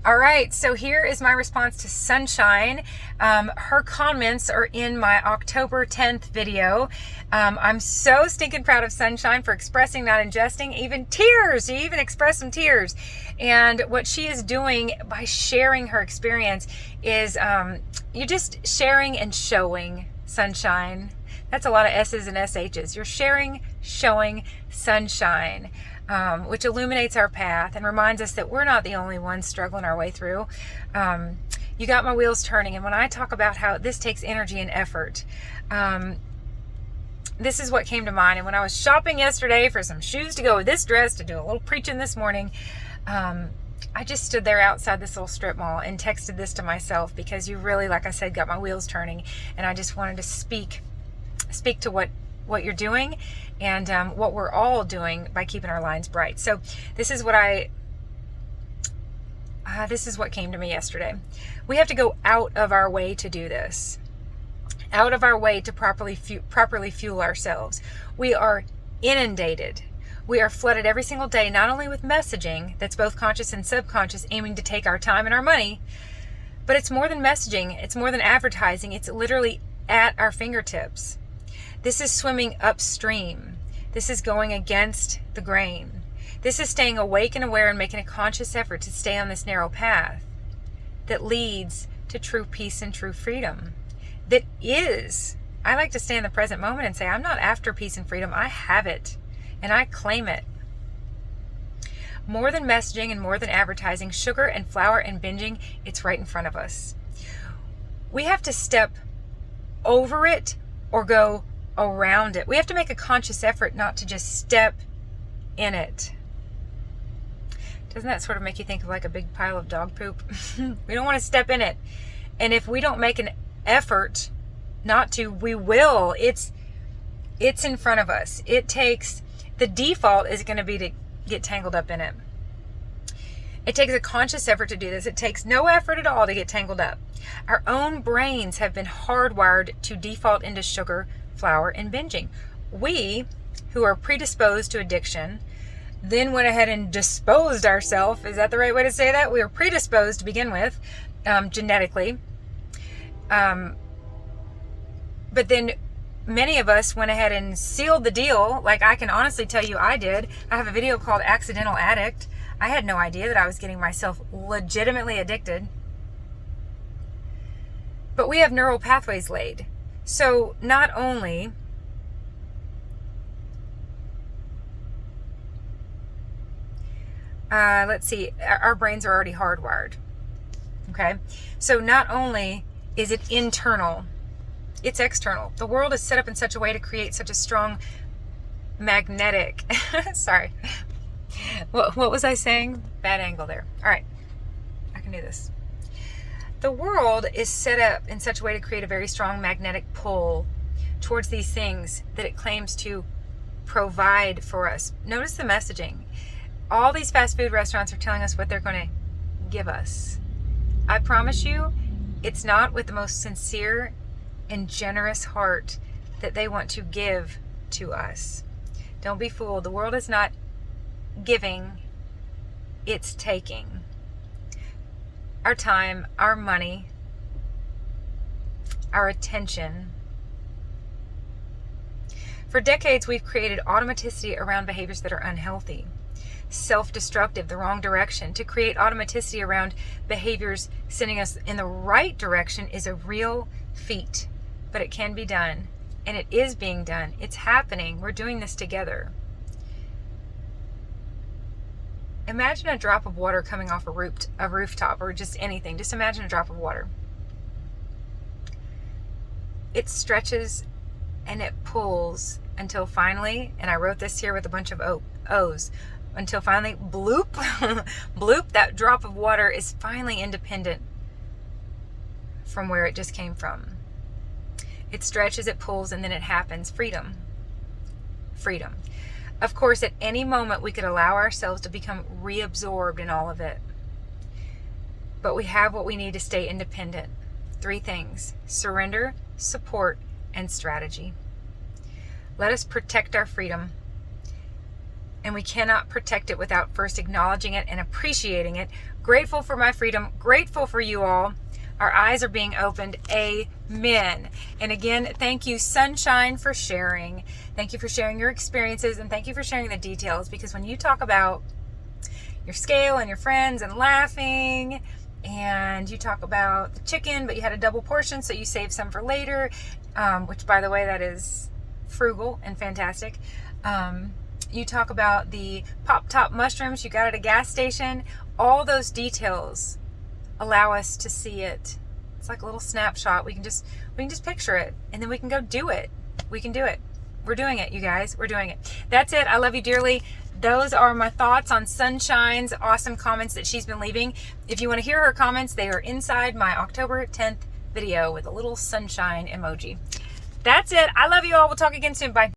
All right, so here is my response to Sunshine. Her comments are in my October 10th video. I'm so stinking proud of Sunshine for expressing, not ingesting, even tears. She even expressed some tears. And what she is doing by sharing her experience is you're just sharing and showing, Sunshine. That's a lot of S's and SH's. You're sharing, showing, sunshine. Which illuminates our path and reminds us that we're not the only ones struggling our way through. You got my wheels turning. And when I talk about how this takes energy and effort, this is what came to mind. And when I was shopping yesterday for some shoes to go with this dress to do a little preaching this morning, I just stood there outside this little strip mall and texted this to myself because you really, like I said, got my wheels turning. And I just wanted to speak to what you're doing and what we're all doing by keeping our lines bright. So this is what came to me yesterday. We have to go out of our way to do this, out of our way to properly fuel ourselves. We are inundated. We are flooded every single day, not only with messaging that's both conscious and subconscious, aiming to take our time and our money, but it's more than messaging. It's more than advertising. It's literally at our fingertips. This is swimming upstream. This is going against the grain. This is staying awake and aware and making a conscious effort to stay on this narrow path that leads to true peace and true freedom. That is, I like to stay in the present moment and say, I'm not after peace and freedom. I have it and I claim it. More than messaging and more than advertising, sugar and flour and binging, it's right in front of us. We have to step over it or go around it. We have to make a conscious effort not to just step in it. Doesn't that sort of make you think of like a big pile of dog poop? We don't want to step in it. And if we don't make an effort not to, we will. It's in front of us. The default is going to be to get tangled up in it. It takes a conscious effort to do this. It takes no effort at all to get tangled up. Our own brains have been hardwired to default into sugar, flour, and binging. We, who are predisposed to addiction, then went ahead and disposed ourselves. Is that the right way to say that? We were predisposed to begin with, genetically. But then many of us went ahead and sealed the deal. Like I can honestly tell you I did. I have a video called Accidental Addict. I had no idea that I was getting myself legitimately addicted. But we have neural pathways laid. So not only our brains are already hardwired. Okay. So not only is it internal, it's external. The world is set up in such a way to create such a strong magnetic, sorry. What was I saying? Bad angle there. All right. I can do this. The world is set up in such a way to create a very strong magnetic pull towards these things that it claims to provide for us. Notice the messaging. All these fast food restaurants are telling us what they're going to give us. I promise you, it's not with the most sincere and generous heart that they want to give to us. Don't be fooled. The world is not giving, it's taking. Our time, our money, our attention. For decades, we've created automaticity around behaviors that are unhealthy, self-destructive, the wrong direction. To create automaticity around behaviors sending us in the right direction is a real feat, but it can be done, and it is being done. It's happening. We're doing this together. Imagine a drop of water coming off a rooftop or just anything. Just imagine a drop of water. It stretches and it pulls until finally, and I wrote this here with a bunch of O's, until finally, bloop, bloop, that drop of water is finally independent from where it just came from. It stretches, it pulls, and then it happens. Freedom. Freedom. Of course, at any moment, we could allow ourselves to become reabsorbed in all of it. But we have what we need to stay independent. 3 things: surrender, support, and strategy. Let us protect our freedom and we cannot protect it without first acknowledging it and appreciating it. Grateful for my freedom, grateful for you all. Our eyes are being opened. Amen. And again, thank you, Sunshine, for sharing. Thank you for sharing your experiences, and thank you for sharing the details, because when you talk about your scale and your friends and laughing, and you talk about the chicken, but you had a double portion, so you saved some for later, which, by the way, that is frugal and fantastic. You talk about the pop-top mushrooms you got at a gas station. All those details allow us to see it. It's like a little snapshot. We can just picture it, and then we can go do it. We can do it. We're doing it, you guys. We're doing it. That's it. I love you dearly. Those are my thoughts on Sunshine's awesome comments that she's been leaving. If you want to hear her comments, they are inside my October 10th video with a little sunshine emoji. That's it. I love you all. We'll talk again soon. Bye.